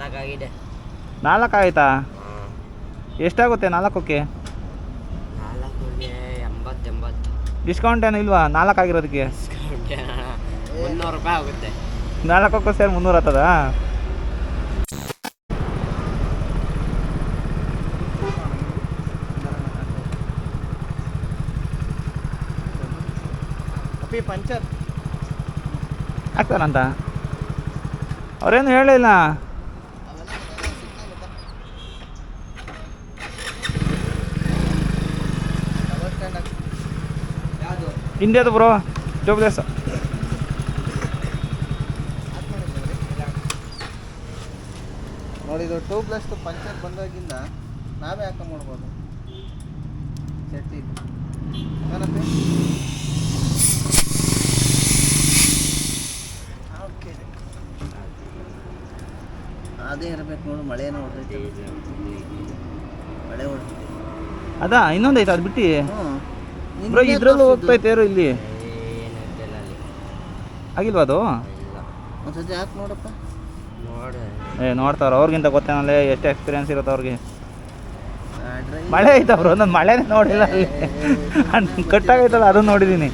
ನಾಲ್ಕಾಗಿದೆ. 4 ಆಯ್ತಾ? ಎಷ್ಟಾಗುತ್ತೆ 4ಕ್ಕೆ? 4ಗೆ 80. ಡಿಸ್ಕೌಂಟ್ ಏನು ಇಲ್ವಾ 4 ಆಗಿರೋದಕ್ಕೆ? ಡಿಸ್ಕೌಂಟ್ 300 ರೂಪಾಯಿ ಆಗುತ್ತೆ. 4ಕ್ಕೂ ಸೇರಿ 300 ಆಗ್ತದಾ? ಪಂಚರ್ ಆಗ್ತಾರಂತ ಅವ್ರೇನು ಹೇಳಿಲ್ಲ. ಹಿಂದೇದು ಬ್ರೋ ಜೋಬ್ಲೇಸ್ ನೋಡಿ, ಇದು ಟ್ಯೂಬ್ಲೆಸ್ ಪಂಚರ್ ಬಂದಾಗಿಂದ ನಾವೇ ಹಾಕೊಂಡು ಮಾಡ್ಬೋದು. ಸೆಟ್ ಇದು ಏನಂತೆ? ಓಕೆ, ಅದೇ ಇರಬೇಕು ನೋಡು. ಮಳೆನೂ ಹೊಡೆದೈತೆ, ಮಳೆ ಹೊಡೆದೈತೆ. ಅದಾ ಇನ್ನೊಂದು ಐತೆ ಅದು ಬಿಟ್ಟು ಹ್ಞೂ ಬ್ರೋ ಇದ್ರಲ್ಲೂ ಹೋಗ್ತೈತೇರು ಇಲ್ಲಿ ಏನಿಲ್ಲ ಅಲ್ಲಿ. ಆಗಿಲ್ವಾ ಅದು? ಇಲ್ಲ, ಒಂದ್ಸತಿ ಹಾಕಿ ನೋಡಪ್ಪ. ನೋಡಿ ನೋಡ್ತಾವ್ರ ಅವ್ರಿಗಿಂತ ಗೊತ್ತೇನಲ್ಲ ಎಷ್ಟು ಎಕ್ಸ್ಪೀರಿಯನ್ಸ್ ಇರುತ್ತೆ ಅವ್ರಿಗೆ. ಡ್ರೈ ಮಳೆ ಐತಾ ಬ್ರೋ? ನಾನು ಮಳೆನೇ ನೋಡಿಲ್ಲ ಅಲ್ಲಿ. ಕಟ್ಟಾಗೈತಲ್ಲ ಅದನ್ನ ನೋಡಿದ್ದೀನಿ.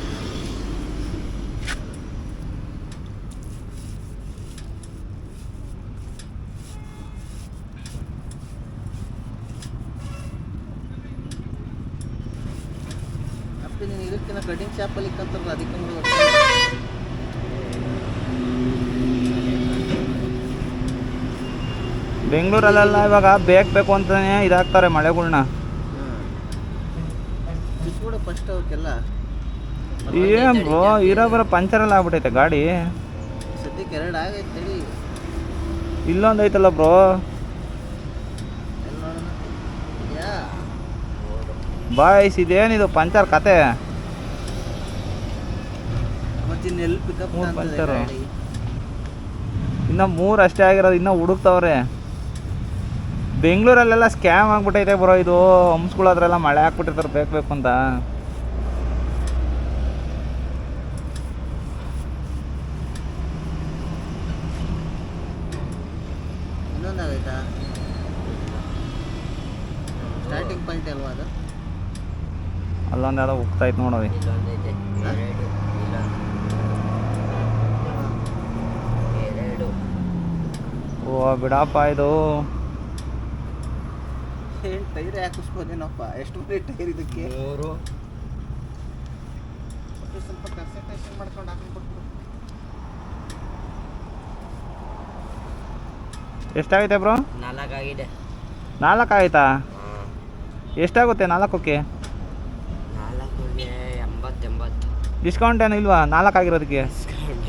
ಅಪ್ಪಿ ನೀನು ಇದಕ್ಕಿಂತ ಕಟಿಂಗ್ ಶಾಪಲ್ಲಿ ಇಕ್ಕಂತಾರಲ್ಲ, ಅದಕ್ಕೆ ನೋಡಿ. ಬೆಂಗಳೂರಲ್ಲೆಲ್ಲ ಇವಾಗ ಬೇಕು ಅಂತಾನೆ ಇದಾಗ್ತಾರೆ ಮಳೆಗಳ್ನ. ಕೂಡ ಫಸ್ಟ್ ಅವಕ್ಕೆಲ್ಲ ಏನ್ ಬ್ರೋ ಇರೋ ಬರೋ ಪಂಚರೆಲ್ಲ ಆಗ್ಬಿಟ್ಟೈತೆ ಗಾಡಿ. ಸದ್ಯಕ್ಕೆ 2 ಆಗೈತೆ ತಡಿ. ಇಲ್ಲೊಂದು ಐತಲ್ಲ ಬ್ರೋ, ಎಲ್ಲಿ ನೋಡೋಣ. ಯಾ ಬಾಯ್ಸ್ ಇದೇನಿದು ಪಂಚರ್ ಕತೆ? ಮತ್ತಿನ್ನು ಎಲ್ಲಿ ಪಿಕಪ್ 3 ಪಂಚರು, ಇನ್ನು 3 ಅಷ್ಟೇ ಆಗಿರೋದು, ಇನ್ನೂ ಹುಡುಕ್ತವ್ರೆ. ಬೆಂಗಳೂರಲ್ಲೆಲ್ಲ ಸ್ಕ್ಯಾಮ್ ಆಗ್ಬಿಟ್ಟೈತೆ ಬ್ರೋ ಇದು. ಹಂಸ್ಗಳದ್ರೆಲ್ಲ ಮಳೆ ಹಾಕ್ಬಿಟ್ಟಿರ್ತಾರೆ ಬೇಕು ಅಂತ. ಇನ್ನೊಂದಾಗೈತಾ? ಸ್ಟಾರ್ಟಿಂಗ್ ಪಾಯಿಂಟ್ ಅಲ್ವಾ ಅದು? ಅಲ್ಲೊಂದು ಯಾವುದೋ ಹೋಗ್ತಾಯ್ತು ನೋಡೋವಿ. ಇಲ್ಲೊಂದೈತೆ, ಎರಡು. ಓ ಬಿಡಪ್ಪ ಇದು. ಟೈರ್ ಹಾಕಿಸ್ಬೋದೇನಪ್ಪ? ಎಷ್ಟು ಬರೀ ಟೈರ್ ಇದಕ್ಕೆ? 3. ಸ್ವಲ್ಪ ಕನ್ಸಂಟ್ರೇಷನ್ ಮಾಡ್ಕೊಂಡು ಹಾಕೊಂಡ್ಬಿಡ್ತು. ಎಷ್ಟಾಗೈತೆ ಬ್ರೋ? 4 4 ಆಯ್ತಾ? ಎಷ್ಟಾಗುತ್ತೆ 4ಕ್ಕೆ? 4ಗೆ 80. ಡಿಸ್ಕೌಂಟ್ ಏನು ಇಲ್ವಾ 4 ಆಗಿರೋದಕ್ಕೆ? ಡಿಸ್ಕೌಂಟ್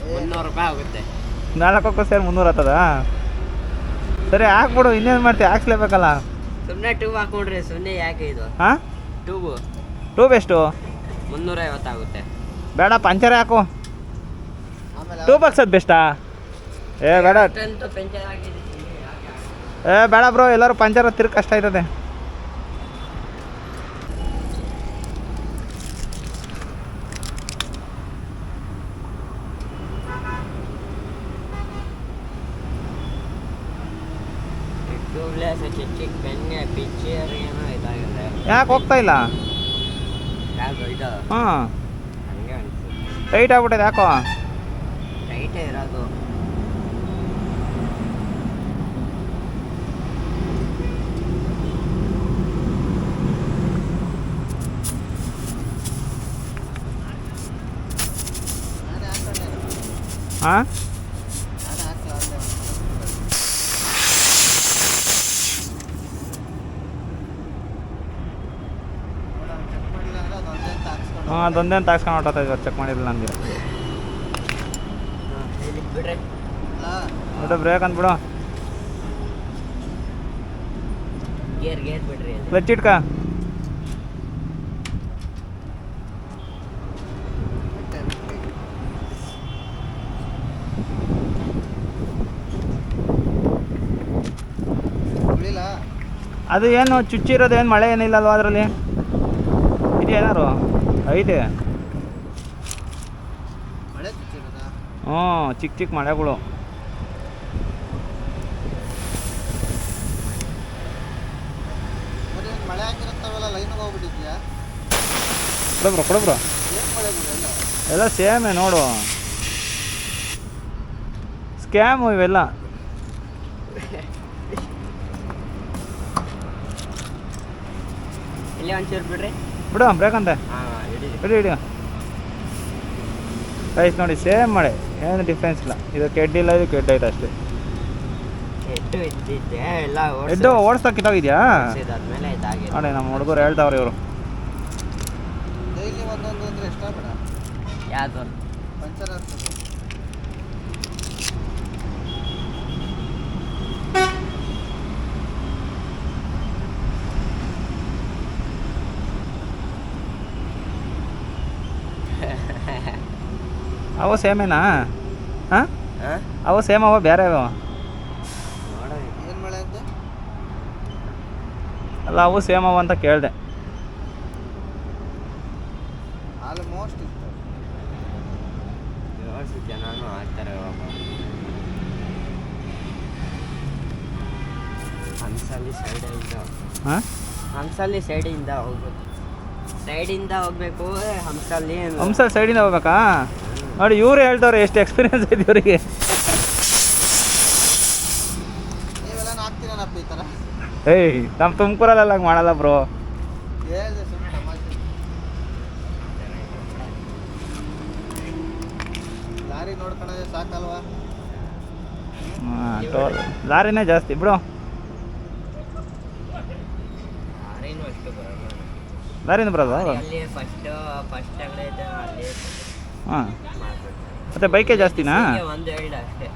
300 ರೂಪಾಯಿ ಆಗುತ್ತೆ. 4ಕ್ಕೂ ಸೇರಿ 300 ಆಗ್ತದಾ? ಸರಿ ಹಾಕ್ಬಿಡು, ಇನ್ನೇನು ಮಾಡ್ತೀವಿ, ಹಾಕ್ಸ್ಲೇಬೇಕಲ್ಲ. ಸುಮ್ಮನೆ ಟ್ಯೂಬ್ ಹಾಕೊಂಡ್ರಿ, ಸುಮ್ಮನೆ ಯಾಕೆ ಇದು ಹಾಂ? ಟ್ಯೂಬ್ ಎಷ್ಟು? 350 ಆಗುತ್ತೆ. ಬೇಡ ಪಂಚರೇ ಹಾಕು. ಆಮೇಲೆ ಟ್ಯೂಬ್ ಹಾಕ್ಸೋದು ಬೆಸ್ಟಾ? ಬೇಡ, ಅಷ್ಟಂತೂ ಪಂಚರ್ ಆಗಿದೆ. ಬೇಡ ಬ್ರೋ, ಎಲ್ಲರೂ ಪಂಚರ್ ತಿರ್ಗಿ ಕಷ್ಟ ಆಯ್ತದೆ. ಟ್ಯೂಬ್ಲೆಸ್ ಚಿಕ್ಕ ಬೆನ್ನೆ ಪಿಚ್ಚರ್ ಏನೋ ಇದಾಗಿದೆ. ಯಾಕೆ ಹೋಗ್ತಾ ಇಲ್ಲ? ಯಾವುದು ಇದು? ಹಾಂ, ಹಂಗೆ ಅನಿಸುತ್ತೆ. ಟೈಟ್ ಆಗ್ಬಿಟ್ಟೈತೆ ಯಾಕೋ? ಟೈಟೇ ಇರೋದು. ನಾನೇ ಹಾಕೊಂಡೆ. ಹಾಂ, ನಾನೇ ಹಾಕ್ಲ ಅಂದೆ. ಚೆಕ್ ಮಾಡಿಲ್ಲ ಅಂದ್ರೆ ಅದೊಂದೇ ಅಂತ ಹಾಕ್ಸ್ಕೊಂಡು ಹಾಂ ಅದೊಂದೇ ಅಂತ ಹಾಕ್ಸ್ಕೊಂಡು ಹೊಟ್ಟೋಗ್ತಾ ಇದ್ದಾರೆ, ಚೆಕ್ ಮಾಡಿರಲಿಲ್ಲ ನನಗೆ. ಬಿಡ್ರಿ. ಬಿಡು, ಬ್ರೇಕ್ ಅಂದ್ಬಿಡು. ಗೇರ್ ಬಿಡ್ರಿ. ಕ್ಲಚ್ ಇಟ್ಕ. ಅದು ಏನು ಚುಚ್ಚಿರೋದು, ಏನು ಮಳೆ ಏನಿಲ್ಲ ಅಲ್ವಾ ಅದರಲ್ಲಿ? ಇದೆಯೇನಾರು ಐತೆ? ಮಳೆ ಚುಚ್ಚಿರೋದಾ? ಹ್ಞೂ, ಚಿಕ್ಕ ಚಿಕ್ಕ ಮಳೆಗಳು. ಕೊಡು ಬ್ರೋ ಏನು ಮಳೆ ಬಿಡಲ್ಲ. ಎಲ್ಲ ಸೇಮೇ ನೋಡು, ಸ್ಕ್ಯಾಮು ಇವೆಲ್ಲ. ಇಲ್ಲೇ ಒಂಚೂರು ಬಿಡ್ರಿ. ಬಿಡು ಬ್ರೇಕಂತೆ, ಹಾಂ ಇಡಿ ಇಡಿ ಗೈಸ್ ನೋಡಿ, ಸೇಮ್ ಮಳೆ, ಏನು ಡಿಫ್ರೆನ್ಸ್ ಇಲ್ಲ. ಇದಕ್ಕೆ ಹೆಡ್ ಇಲ್ಲ, ಇದಕ್ಕೆ ಹೆಡ್ ಐತೆ ಅಷ್ಟೇ. ಎಡ್ಡು ಇದ್ದಿದ್ದೆ ಎಲ್ಲ ಹೆಡ್ಡು ಓಡಿಸ್ತಾ ಕಿತ್ತಾಗಿದ್ಯಾ ಆದ್ಮೇಲೆ ಇದಾಗಿದೆ. ನೋಡಿ ನಮ್ಮ ಹುಡುಗರು ಹೇಳ್ತಾವ್ರೆ ಇವರು. ಡೈಲಿ ಒಂದೊಂದು ಅಂದರೆ ಇಷ್ಟ ಬೇಡ, ಯಾವ್ದು ಪಂಚರ್ ಆಗ್ತದೆ. ಅವು ಸೇಮೇನಾ? ಹಾಂ ಹಾಂ ಅವು ಸೇಮ್ ಅವ ಬೇರೆ ಅವ? ನೋಡೋಣ. ಏನು ಮಳೆ ಅಂತ ಅಲ್ಲ ಅವು ಸೇಮ್ ಅವ ಅಂತ ಕೇಳಿದೆ. ಆಲ್ಮೋಸ್ಟ್ ಇತ್ತು. ಯೋಚಿಸಿ ಜನನು ಆಗ್ತಾರೆ ಹಂಸಲ್ಲಿ ಸೈಡಿಂದ. ಹಾಂ ಹಂಸಲ್ಲಿ ಸೈಡಿಂದ ಹೋಗ್ಬೇಕು, ಸೈಡಿಂದ ಹೋಗ್ಬೇಕು. ಹಂಸಲ್ಲಿ ಹಂಸಲ್ಲಿ ಸೈಡಿಂದ ಹೋಗ್ಬೇಕಾ? ನೋಡಿ ಇವ್ರು ಹೇಳ್ತವ್ರೆ ಎಷ್ಟು ಎಕ್ಸ್ಪೀರಿಯನ್ಸ್ ಐತೆ ಇವರಿಗೆ. ನೀವೆಲ್ಲ ಹಾಕ್ತೀರನಪ್ಪ ಈ ಥರ? ಏಯ್ ನಮ್ಮ ತುಮಕೂರಲ್ಲ ಹಂಗೆ ಮಾಡಲ್ಲ ಬ್ರೋ. ಹೇಳಿದೆ ಸುಮ್ಮನೆ ತಮಾಷೆ. ಲಾರಿ ನೋಡ್ಕೊಳ್ಳೋದೇ ಸಾಕಲ್ವಾ? ಲಾರಿನೇ ಜಾಸ್ತಿ ಬಿಡು. ಯಾರೇನು ಅಷ್ಟು ಬರಲ್ಲ. ಲಾರಿನ ಬರೋದು. ಅಲ್ಲಿ ಫಸ್ಟ್ ಅಂಗಡಿ ಇದೆ ಅಲ್ಲಿ ಹಾಂ ಮಾಡ್ಬಿಡ್ತಾರೆ. ಮತ್ತು ಬೈಕೇ ಜಾಸ್ತಿನಾ? ಹೀಗೆ ಒಂದು ಎರಡು ಅಷ್ಟೇ,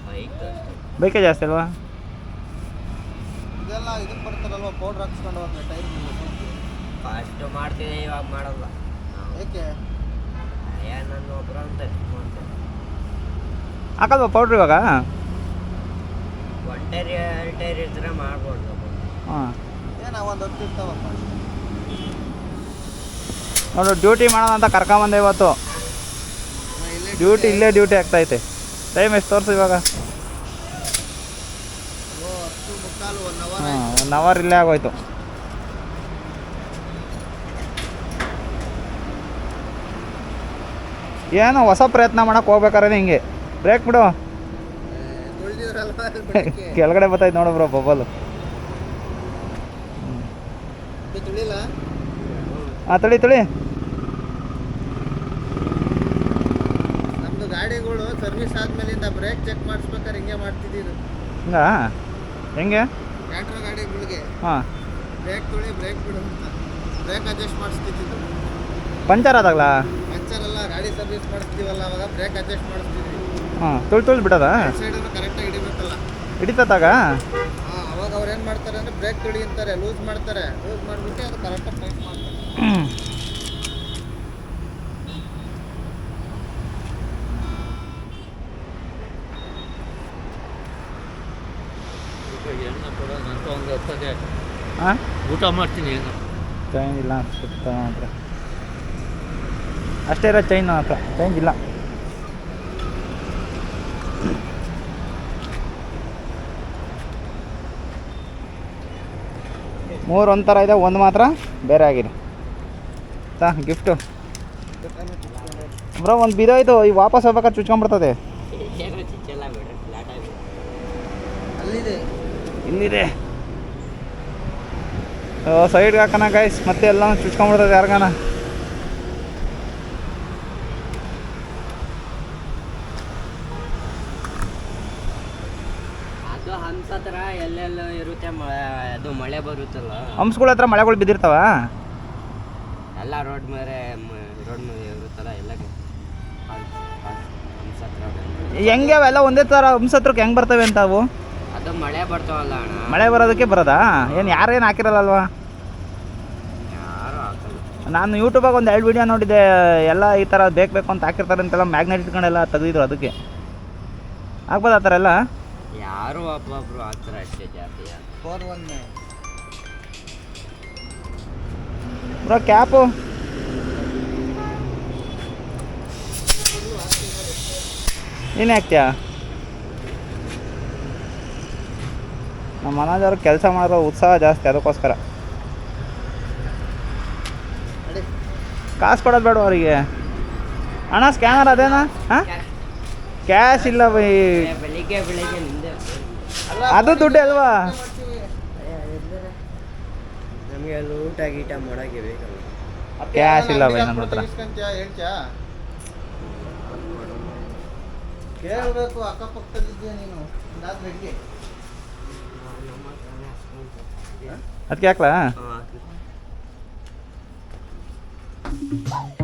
ಬೈಕ್ ಅಷ್ಟೇ. ಬೈಕೇ ಜಾಸ್ತಿ ಅಲ್ವಾ? ಇದೆಲ್ಲ ಇದಕ್ಕೆ ಬರ್ತಾರಲ್ವ, ಪೌಡ್ರ್ ಹಾಕ್ಸ್ಕೊಂಡು ಹೋದ್ರೆ ಟೈರ್ ಫಸ್ಟ್ ಮಾಡ್ತಿದ್ದೆ, ಇವಾಗ ಮಾಡಲ್ಲ. ಏಕೆ? ನನ್ನ ಒಬ್ಬರು ಅಂತ ಮಾಡ್ತೇವೆ. ಹಾಕಲ್ವಾ ಪೌಡ್ರ್ ಇವಾಗ? ಒನ್ ಟೈರ್ ಎರಡು ಟೈರ್ ಇರ್ತಾರೆ ಮಾಡ್ಬೋದು. ಹಾಂ ಏನು ಒಂದು ಹೊತ್ತು ಇರ್ತಾವಪ್ಪ. ನೋಡು ಡ್ಯೂಟಿ ಮಾಡೋಣ ಅಂತ ಕರ್ಕೊಂಬಂದೆ ಇವತ್ತು. ಇಲ್ಲೇ ಡ್ಯೂಟಿ ಆಗ್ತೈತೆ. ಟೈಮ್ ಎಷ್ಟು ತೋರಿಸು ಇವಾಗ? 10:45 1 ಅವರ್. ಹಾಂ 1 ಅವರ್ ಇಲ್ಲೇ ಆಗೋಯ್ತು. ಏನೋ ಹೊಸ ಪ್ರಯತ್ನ ಮಾಡೋಕೆ ಹೋಗ್ಬೇಕಾದ್ರೆ ಹಿಂಗೆ ಬ್ರೇಕ್ ಬಿಡು. ತುಳಿದಿದ್ರಲ್ವ ಕೆಳಗಡೆ ಬರ್ತೈತೆ ನೋಡು ಬ್ರೋ ಬಬ್ಬಲು. ತುಳಿಲ್ಲ. ಹಾಂ ತೊಳಿ ನಮ್ಮದು ಗಾಡಿಗಳು ಸರ್ವಿಸ್ ಆದ್ಮೇಲಿಂದ ಬ್ರೇಕ್ ಚೆಕ್ ಮಾಡಿಸ್ಬೇಕಾದ್ರೆ ಹಿಂಗೆ ಮಾಡ್ತಿದ್ದೀರು. ಹಿಂಗಾ? ಹೆಂಗೆ? ಟ್ರ್ಯಾಕ್ಟರ್ ಗಾಡಿಗಳಿಗೆ ಹಾಂ ಬ್ರೇಕ್ ತುಳಿ ಬ್ರೇಕ್ ಬಿಡು ಅಂತ ಬ್ರೇಕ್ ಅಡ್ಜಸ್ಟ್ ಮಾಡಿಸ್ತಿದ್ದು. ಪಂಚರ್ ಆದಾಗಲಾ? ಪಂಚರ್ ಎಲ್ಲ ಗಾಡಿ ಸರ್ವಿಸ್ ಮಾಡಿಸ್ತೀವಲ್ಲ, ಅವಾಗ ಬ್ರೇಕ್ ಅಡ್ಜಸ್ಟ್ ಮಾಡಿಸ್ತಿದ್ವಿ. ಹಾಂ ತುಳಿ ಬಿಡೋದ? ಸೈಡನ್ನು ಕರೆಕ್ಟಾಗಿ ಹಿಡಿಬೇಕಲ್ಲ. ಹಿಡಿತತ್ತಾಗ? ಹಾಂ, ಅವಾಗ ಅವ್ರು ಏನು ಮಾಡ್ತಾರೆ ಅಂದರೆ ಬ್ರೇಕ್ ತುಳಿ ಅಂತಾರೆ, ಲೂಸ್ ಮಾಡ್ತಾರೆ. ಲೂಸ್ ಮಾಡಿಬಿಟ್ಟು ಅದು ಕರೆಕ್ಟಾಗಿ ಟೈಟ್ ಮಾಡ್ತಾರೆ. ಹಾಂ ಊಟ ಮಾಡ್ತೀನಿ. ಏನು ಚೇಂಜ್ ಇಲ್ಲ ಸುತ್ತ ಹತ್ರ ಅಷ್ಟೇ ಇರೋ ಚೈನ್ ಹತ್ರ ಚೇಂಜ್ ಇಲ್ಲ. ಮೂರು ಒಂಥರ ಇದೆ, ಒಂದು ಮಾತ್ರ ಬೇರೆ ಆಗಿದೆ. ಗಿಫ್ಟು ಬ್ರೋ ಒಂದು ಬಿದ್ದೋಯ್ತು, ಈಗ ವಾಪಸ್ ಹೋಗ್ಬೇಕಾದ್ರೆ ಚುಚ್ಕೊಂಡ್ಬಿಡ್ತದೆ. ಏನು ಚಿಚ್ಚಲ್ಲ ಬಿಡ್ರಿ, ಫ್ಲಾಟ್ ಆಗಿ ಅಲ್ಲಿದೆ. ಇಲ್ಲಿದೆ ಸೈಡ್ಗೆ ಹಾಕೋಣ ಗೈಸ್, ಮತ್ತೆ ಎಲ್ಲ ಚುಚ್ಕೊಂಡ್ಬಿಡ್ತದೆ ಯಾರಿಗಾನ. ಅದು ಹಂಸ ಹತ್ರ ಎಲ್ಲೆಲ್ಲ ಇರುತ್ತೆ, ಅದು ಮಳೆ ಬರುತ್ತಲ್ಲ, ಹಂಸ್ಗಳ ಹತ್ರ ಮಳೆಗಳು ಬಿದ್ದಿರ್ತಾವ ಎಲ್ಲ ರೋಡ್ ಮೇಲೆ ಇರುತ್ತಲ್ಲ ಎಲ್ಲ ಹಂಸ ಹತ್ರ. ಹೆಂಗೆ ಅವೆಲ್ಲ ಒಂದೇ ಥರ ಹಂಸತ್ರಕ್ಕೆ ಹೆಂಗೆ ಬರ್ತವೆ ಅಂತ ಅವು? ಅದು ಮಳೆ ಬರ್ತಾವಲ್ಲ ಅಣ್ಣ, ಮಳೆ ಬರೋದಕ್ಕೆ ಬರೋದಾ? ಏನು ಯಾರೇನು ಹಾಕಿರಲ್ಲಲ್ವಾ? ಯಾರು ಹಾಕಲ್ಲ. ನಾನು ಯೂಟ್ಯೂಬಾಗ ಒಂದು 2 ವೀಡಿಯೋ ನೋಡಿದ್ದೆ, ಎಲ್ಲ ಈ ಥರ ಬೇಕು ಅಂತ ಹಾಕಿರ್ತಾರೆ ಅಂತೆಲ್ಲ ಮ್ಯಾಗ್ನೆಟ್ ಇಟ್ಕೊಂಡೆಲ್ಲ ತೆಗೆದಿದ್ರು. ಅದಕ್ಕೆ ಆಗ್ಬೋದು ಆ ಥರ ಎಲ್ಲ? ಯಾರು ಒಬ್ಬೊಬ್ರು ಹಾಕ್ತಾರೆ ಅಷ್ಟೇ, ಜಾಸ್ತಿ 4-1 ಬ್ರೋ ಕ್ಯಾಪು ನೀನೇ ಹಾಕ್ತೀಯಾ? ನಮ್ಮ ಮನೋಜವ್ರು ಕೆಲಸ ಮಾಡೋ ಉತ್ಸಾಹ ಜಾಸ್ತಿ, ಅದಕ್ಕೋಸ್ಕರ. ಅಡಿ ಕಾಸು ಕೊಡೋದು ಬೇಡ ಅವರಿಗೆ. ಅಣ್ಣ ಸ್ಕ್ಯಾನರ್ ಅದೇನಾ? ಹಾಂ ಕ್ಯಾಶ್ ಇಲ್ಲ ಬೈ. ಬೆಳಿಗ್ಗೆ ನಿಂದೆ ಅದು ದುಡ್ಡು ಅಲ್ವಾ? ನಮಗೆ ಅಲ್ಲಿ ಊಟ ಗೀಟ ಮಾಡೋಕ್ಕೆ ಬೇಕಲ್ಲ. ಕ್ಯಾಶ್ ಇಲ್ಲ ಬೈ ನನ್ನ ಹತ್ರ. ಹೇಳ್ತ್ಯಾ ಕೇಳಬೇಕು, ಅಕ್ಕಪಕ್ಕದಲ್ಲಿದ್ಯಾ ನೀನು ಬೆಳಿಗ್ಗೆ ಅದಕ್ಕೆ ಹಾಕ್ಲಾ? ಹಾಂ